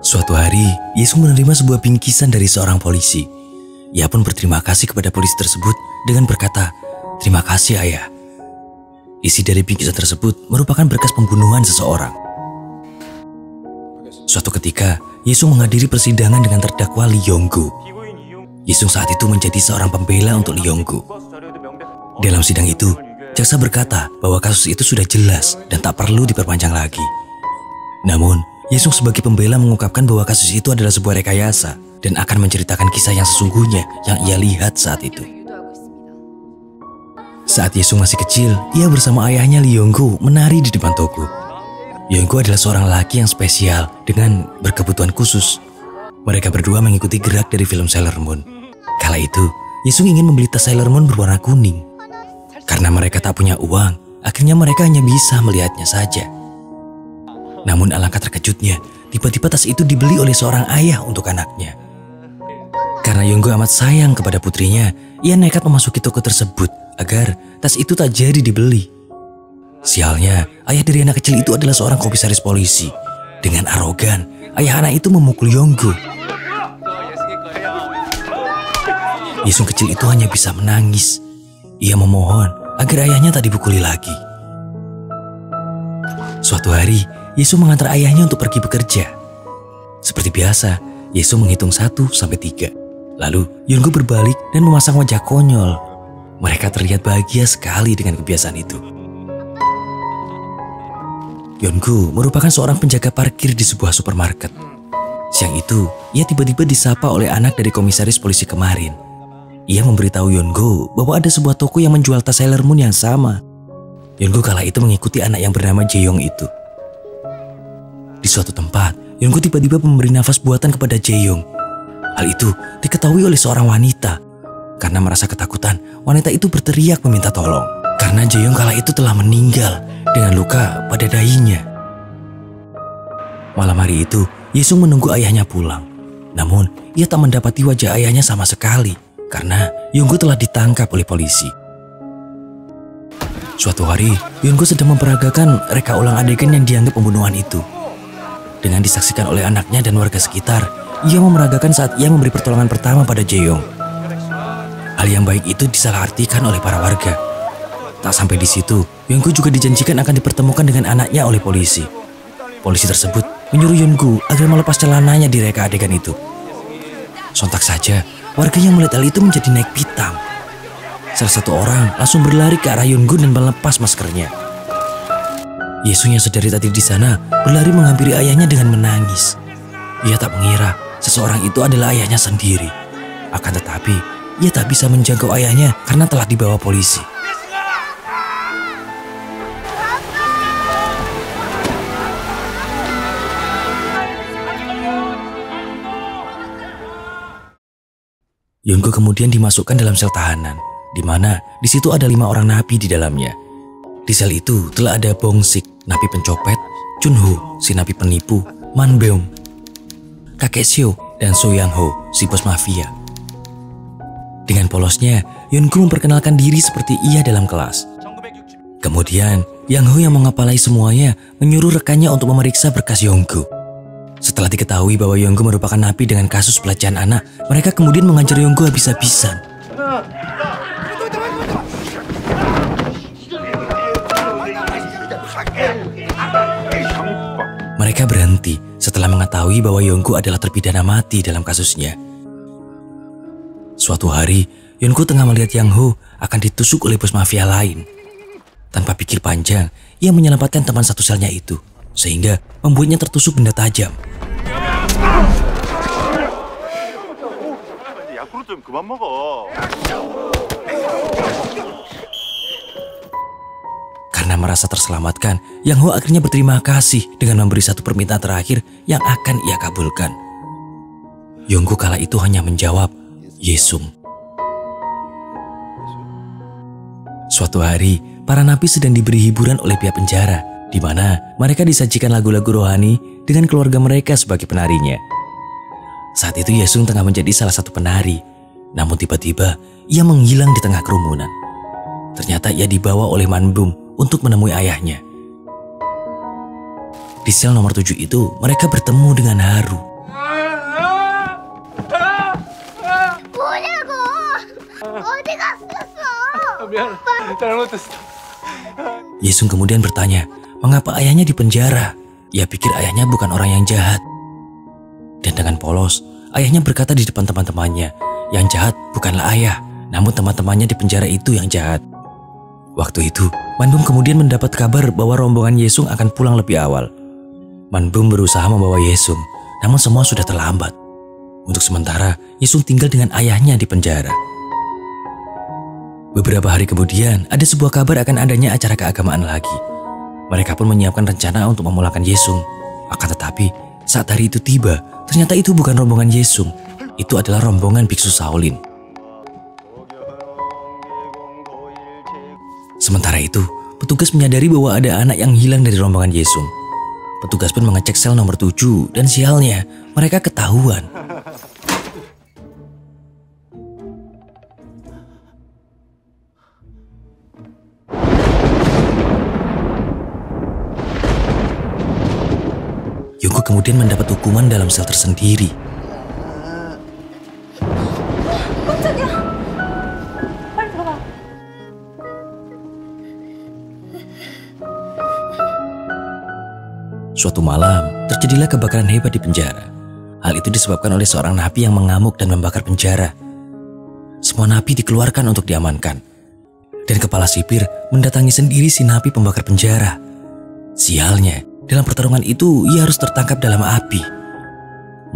Suatu hari, Yesung menerima sebuah bingkisan dari seorang polisi. Ia pun berterima kasih kepada polisi tersebut dengan berkata, "Terima kasih, Ayah." Isi dari bingkisan tersebut merupakan berkas pembunuhan seseorang. Suatu ketika, Yesung menghadiri persidangan dengan terdakwa Lee Yong-gu. Yesung saat itu menjadi seorang pembela untuk Lee Yong-gu. Dalam sidang itu, jaksa berkata bahwa kasus itu sudah jelas dan tak perlu diperpanjang lagi. Namun, Yesung sebagai pembela mengungkapkan bahwa kasus itu adalah sebuah rekayasa dan akan menceritakan kisah yang sesungguhnya yang ia lihat saat itu. Saat Yesung masih kecil, ia bersama ayahnya Lee Yong-gu menari di depan toko. Yong-gu adalah seorang laki yang spesial dengan berkebutuhan khusus. Mereka berdua mengikuti gerak dari film Sailor Moon. Kala itu, Yesung ingin membeli tas Sailor Moon berwarna kuning. Karena mereka tak punya uang, akhirnya mereka hanya bisa melihatnya saja. Namun alangkah terkejutnya, tiba-tiba tas itu dibeli oleh seorang ayah untuk anaknya. Karena Yong-gu amat sayang kepada putrinya, ia nekat memasuki toko tersebut agar tas itu tak jadi dibeli. Sialnya, ayah dari anak kecil itu adalah seorang komisaris polisi. Dengan arogan, ayah anak itu memukul Yong-gu. Yesung kecil itu hanya bisa menangis. Ia memohon agar ayahnya tak dipukuli lagi. Suatu hari, Yesung mengantar ayahnya untuk pergi bekerja. Seperti biasa, Yesung menghitung 1-3. Lalu, Yong-gu berbalik dan memasang wajah konyol. Mereka terlihat bahagia sekali dengan kebiasaan itu. Yong-gu merupakan seorang penjaga parkir di sebuah supermarket. Siang itu, ia tiba-tiba disapa oleh anak dari komisaris polisi kemarin. Ia memberitahu Yong-gu bahwa ada sebuah toko yang menjual tas Sailor Moon yang sama. Yong-gu kala itu mengikuti anak yang bernama Jae-yong itu. Di suatu tempat, Yong-gu tiba-tiba memberi nafas buatan kepada Jae-yong. Hal itu diketahui oleh seorang wanita. Karena merasa ketakutan, wanita itu berteriak meminta tolong. Karena Jae-yong kala itu telah meninggal dengan luka pada dahinya. Malam hari itu, Yesung menunggu ayahnya pulang. Namun, ia tak mendapati wajah ayahnya sama sekali karena Yong-gu telah ditangkap oleh polisi. Suatu hari, Yong-gu sedang memperagakan reka ulang adegan yang dianggap pembunuhan itu. Dengan disaksikan oleh anaknya dan warga sekitar, ia memeragakan saat ia memberi pertolongan pertama pada Jae-yong. Hal yang baik itu disalahartikan oleh para warga. Tak sampai di situ, Yong-gu juga dijanjikan akan dipertemukan dengan anaknya oleh polisi. Polisi tersebut menyuruh Yong-gu agar melepas celananya di reka adegan itu. Sontak saja, warga yang melihat hal itu menjadi naik pitam. Salah satu orang langsung berlari ke arah Yong-gu dan melepas maskernya. Yesung yang sedari tadi di sana berlari menghampiri ayahnya dengan menangis. Ia tak mengira seseorang itu adalah ayahnya sendiri. Akan tetapi, ia tak bisa menjangkau ayahnya karena telah dibawa polisi. Yong-gu kemudian dimasukkan dalam sel tahanan, di mana di situ ada 5 orang napi di dalamnya. Di sel itu telah ada Bong-sik, napi pencopet, Chun-ho, si napi penipu, Man-beom, kakek Seo, dan So Yang-ho, si bos mafia. Dengan polosnya, Yong-gu memperkenalkan diri seperti ia dalam kelas. Kemudian, Yang-ho yang mengepalai semuanya menyuruh rekannya untuk memeriksa berkas Yong-gu. Setelah diketahui bahwa Yong-gu merupakan napi dengan kasus pelecehan anak, mereka kemudian mengajar Yong-gu habis-habisan. Mereka berhenti setelah mengetahui bahwa Yong-gu adalah terpidana mati dalam kasusnya. Suatu hari, Yong-gu tengah melihat Yang-ho akan ditusuk oleh bos mafia lain. Tanpa pikir panjang, ia menyelamatkan teman satu selnya itu, sehingga membuatnya tertusuk benda tajam. Karena merasa terselamatkan, Yang-ho akhirnya berterima kasih dengan memberi satu permintaan terakhir yang akan ia kabulkan. Yong-gu kala itu hanya menjawab, "Yesung." Suatu hari, para napi sedang diberi hiburan oleh pihak penjara, di mana mereka disajikan lagu-lagu rohani dengan keluarga mereka sebagai penarinya. Saat itu Yesung tengah menjadi salah satu penari, namun tiba-tiba ia menghilang di tengah kerumunan. Ternyata ia dibawa oleh Man-beom untuk menemui ayahnya. Di sel nomor 7 itu, mereka bertemu dengan haru Yesung kemudian bertanya, mengapa ayahnya dipenjara? Ia pikir ayahnya bukan orang yang jahat. Dan dengan polos, ayahnya berkata di depan teman-temannya, yang jahat bukanlah ayah, namun teman-temannya di penjara itu yang jahat. Waktu itu, Manbum kemudian mendapat kabar bahwa rombongan Yesung akan pulang lebih awal. Manbum berusaha membawa Yesung, namun semua sudah terlambat. Untuk sementara, Yesung tinggal dengan ayahnya di penjara. Beberapa hari kemudian, ada sebuah kabar akan adanya acara keagamaan lagi. Mereka pun menyiapkan rencana untuk memulangkan Yesung. Akan tetapi, saat hari itu tiba, ternyata itu bukan rombongan Yesung. Itu adalah rombongan biksu Shaolin. Sementara itu, petugas menyadari bahwa ada anak yang hilang dari rombongan Yesung. Petugas pun mengecek sel nomor 7 dan sialnya, mereka ketahuan. Yongko kemudian mendapat hukuman dalam sel tersendiri. Suatu malam, terjadilah kebakaran hebat di penjara. Hal itu disebabkan oleh seorang napi yang mengamuk dan membakar penjara. Semua napi dikeluarkan untuk diamankan. Dan kepala sipir mendatangi sendiri si napi pembakar penjara. Sialnya, dalam pertarungan itu ia harus tertangkap dalam api.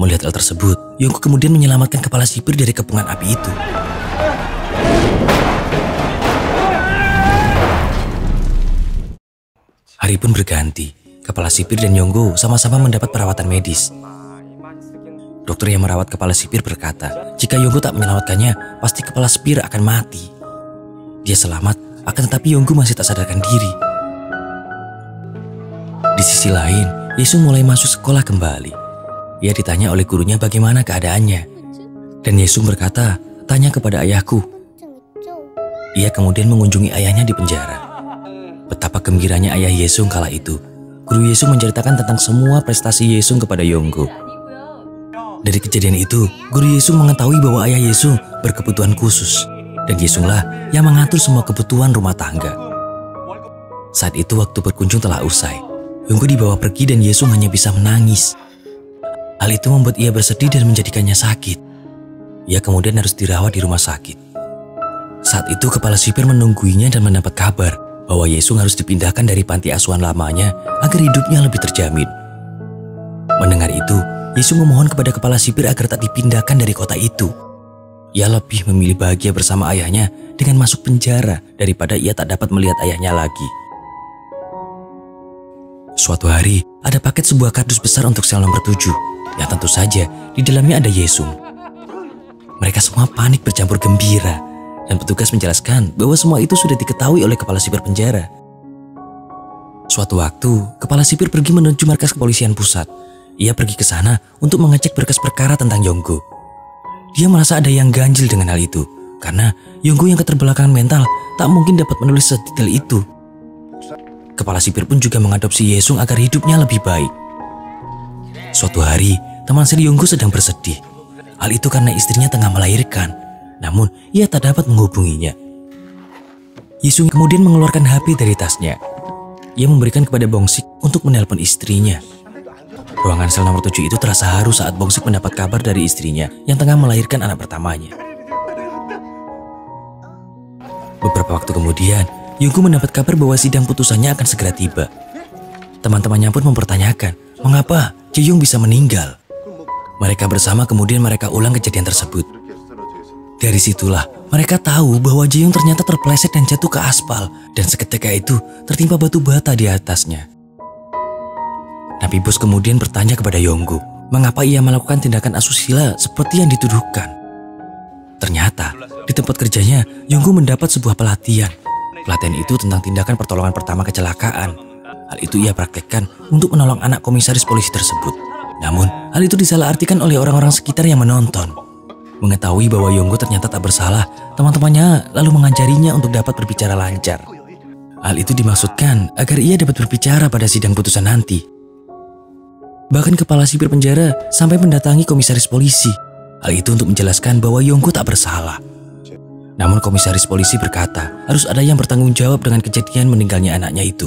Melihat hal tersebut, Yongko kemudian menyelamatkan kepala sipir dari kepungan api itu. Hari pun berganti. Kepala sipir dan Yongko sama-sama mendapat perawatan medis. Dokter yang merawat kepala sipir berkata, jika Yongko tak menyelamatkannya, pasti kepala sipir akan mati. Dia selamat, akan tetapi Yongko masih tak sadarkan diri. Di sisi lain, Yesung mulai masuk sekolah kembali. Ia ditanya oleh gurunya bagaimana keadaannya. Dan Yesung berkata, tanya kepada ayahku. Ia kemudian mengunjungi ayahnya di penjara. Betapa gembiranya ayah Yesung kala itu. Guru Yesung menceritakan tentang semua prestasi Yesung kepada Yongko. Dari kejadian itu, Guru Yesung mengetahui bahwa ayah Yesung berkebutuhan khusus. Dan Yesunglah yang mengatur semua kebutuhan rumah tangga. Saat itu waktu berkunjung telah usai. Yongko dibawa pergi dan Yesung hanya bisa menangis. Hal itu membuat ia bersedih dan menjadikannya sakit. Ia kemudian harus dirawat di rumah sakit. Saat itu kepala sipir menungguinya dan mendapat kabar bahwa Yesung harus dipindahkan dari panti asuhan lamanya agar hidupnya lebih terjamin. Mendengar itu, Yesung memohon kepada kepala sipir agar tak dipindahkan dari kota itu. Ia lebih memilih bahagia bersama ayahnya dengan masuk penjara daripada ia tak dapat melihat ayahnya lagi. Suatu hari, ada paket sebuah kardus besar untuk sel nomor 7, yang tentu saja di dalamnya ada Yesung. Mereka semua panik bercampur gembira, dan petugas menjelaskan bahwa semua itu sudah diketahui oleh kepala sipir penjara. Suatu waktu, kepala sipir pergi menuju markas kepolisian pusat. Ia pergi ke sana untuk mengecek berkas perkara tentang Yongko. Dia merasa ada yang ganjil dengan hal itu, karena Yongko yang keterbelakangan mental tak mungkin dapat menulis sedetail itu. Kepala sipir pun juga mengadopsi Yesung agar hidupnya lebih baik. Suatu hari, teman seri Yongko sedang bersedih. Hal itu karena istrinya tengah melahirkan. Namun, ia tak dapat menghubunginya. Yesung kemudian mengeluarkan HP dari tasnya. Ia memberikan kepada Bongsik untuk menelpon istrinya. Ruangan sel nomor 7 itu terasa haru saat Bongsik mendapat kabar dari istrinya yang tengah melahirkan anak pertamanya. Beberapa waktu kemudian, Yongko mendapat kabar bahwa sidang putusannya akan segera tiba. Teman-temannya pun mempertanyakan, mengapa Jae-yong bisa meninggal? Mereka bersama kemudian mereka ulang kejadian tersebut. Dari situlah mereka tahu bahwa Jae-yong ternyata terpeleset dan jatuh ke aspal dan seketika itu tertimpa batu bata di atasnya. Napi bos kemudian bertanya kepada Yongko, mengapa ia melakukan tindakan asusila seperti yang dituduhkan. Ternyata di tempat kerjanya Yongko mendapat sebuah pelatihan. Pelatihan itu tentang tindakan pertolongan pertama kecelakaan. Hal itu ia praktekkan untuk menolong anak komisaris polisi tersebut. Namun hal itu disalahartikan oleh orang-orang sekitar yang menonton. Mengetahui bahwa Yongko ternyata tak bersalah, teman-temannya lalu mengajarinya untuk dapat berbicara lancar. Hal itu dimaksudkan agar ia dapat berbicara pada sidang putusan nanti. Bahkan kepala sipir penjara sampai mendatangi komisaris polisi. Hal itu untuk menjelaskan bahwa Yongko tak bersalah. Namun komisaris polisi berkata harus ada yang bertanggung jawab dengan kejadian meninggalnya anaknya itu.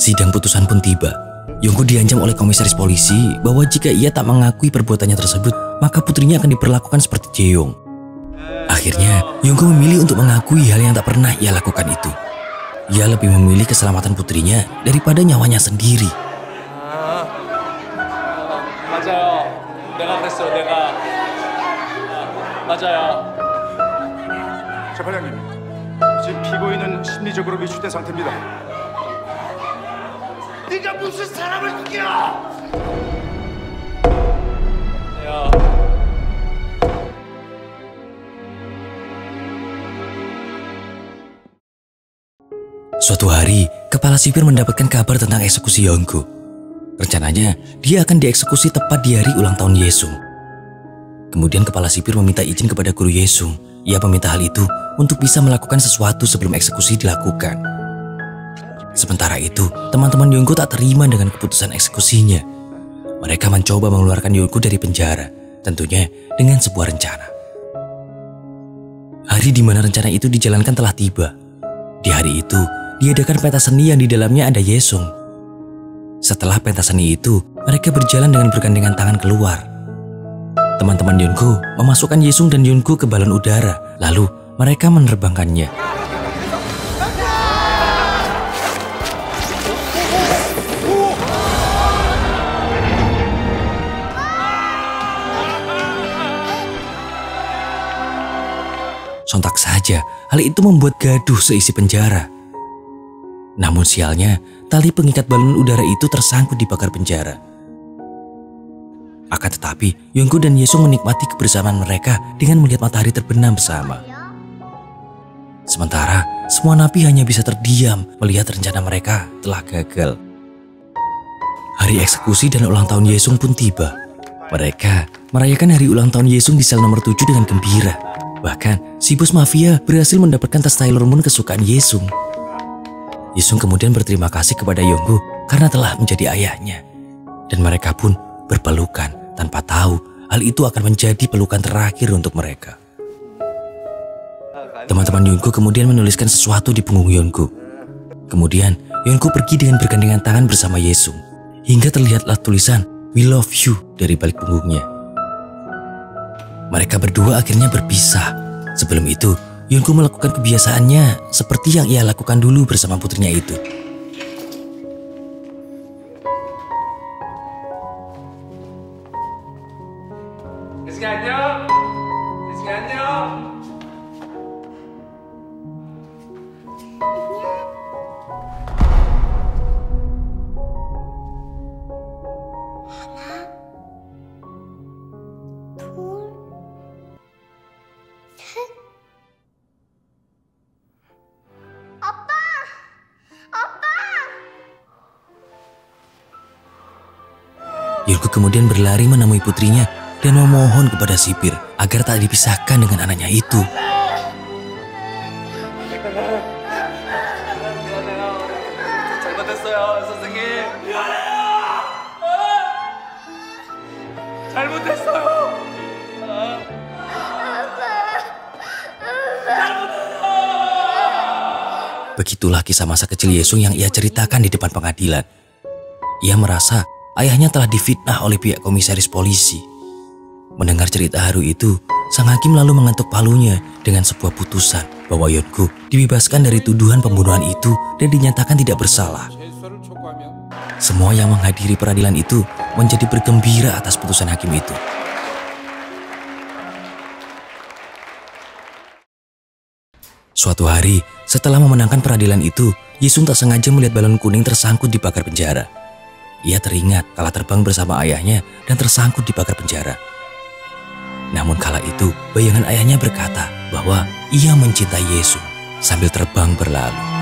Sidang putusan pun tiba. Yongko diancam oleh komisaris polisi bahwa jika ia tak mengakui perbuatannya tersebut, maka putrinya akan diperlakukan seperti Jae-yong. Akhirnya, Yongko memilih untuk mengakui hal yang tak pernah ia lakukan itu. Ia lebih memilih keselamatan putrinya daripada nyawanya sendiri. 맞아요. 내가 그랬어요. 맞아요. 재판장님, 지금 피고인은 심리적으로 위축된 상태입니다. 네가 무슨 사람을 죽여! 야. Suatu hari, kepala sipir mendapatkan kabar tentang eksekusi Yongko. Rencananya, dia akan dieksekusi tepat di hari ulang tahun Yesung. Kemudian kepala sipir meminta izin kepada guru Yesung. Ia meminta hal itu untuk bisa melakukan sesuatu sebelum eksekusi dilakukan. Sementara itu, teman-teman Yongko tak terima dengan keputusan eksekusinya. Mereka mencoba mengeluarkan Yongko dari penjara, tentunya dengan sebuah rencana. Hari di mana rencana itu dijalankan telah tiba. Di hari itu, diadakan pentas seni yang di dalamnya ada Yesung. Setelah pentas seni itu, mereka berjalan dengan bergandengan tangan keluar. Teman-teman Yongko memasukkan Yesung dan Yongko ke balon udara, lalu mereka menerbangkannya. Sontak saja, hal itu membuat gaduh seisi penjara. Namun sialnya, tali pengikat balon udara itu tersangkut di pagar penjara. Akan tetapi, Yongko dan Yesung menikmati kebersamaan mereka dengan melihat matahari terbenam bersama. Sementara, semua napi hanya bisa terdiam melihat rencana mereka telah gagal. Hari eksekusi dan ulang tahun Yesung pun tiba. Mereka merayakan hari ulang tahun Yesung di sel nomor 7 dengan gembira. Bahkan, si bos mafia berhasil mendapatkan tas Sailor Moon kesukaan Yesung. Yesung kemudian berterima kasih kepada Yongko karena telah menjadi ayahnya. Dan mereka pun berpelukan tanpa tahu hal itu akan menjadi pelukan terakhir untuk mereka. Teman-teman Yongko kemudian menuliskan sesuatu di punggung Yongko. Kemudian, Yongko pergi dengan bergandengan tangan bersama Yesung. Hingga terlihatlah tulisan "We love you" dari balik punggungnya. Mereka berdua akhirnya berpisah. Sebelum itu, Yongko melakukan kebiasaannya seperti yang ia lakukan dulu bersama putrinya itu. 예승이 안녕. 예승이 안녕. Yongko kemudian berlari menemui putrinya dan memohon kepada sipir agar tak dipisahkan dengan anaknya itu. 잘못했어요, 선생님. 잘못했어요. Begitulah kisah masa kecil Yesung yang ia ceritakan di depan pengadilan. Ia merasa ayahnya telah difitnah oleh pihak komisaris polisi. Mendengar cerita haru itu, sang hakim lalu mengetuk palunya dengan sebuah putusan bahwa Yongko dibebaskan dari tuduhan pembunuhan itu dan dinyatakan tidak bersalah. Semua yang menghadiri peradilan itu menjadi bergembira atas putusan hakim itu. Suatu hari, setelah memenangkan peradilan itu, Yesung tak sengaja melihat balon kuning tersangkut di pagar penjara. Ia teringat kala terbang bersama ayahnya dan tersangkut di pagar penjara. Namun kala itu, bayangan ayahnya berkata bahwa ia mencintai Yesung sambil terbang berlalu.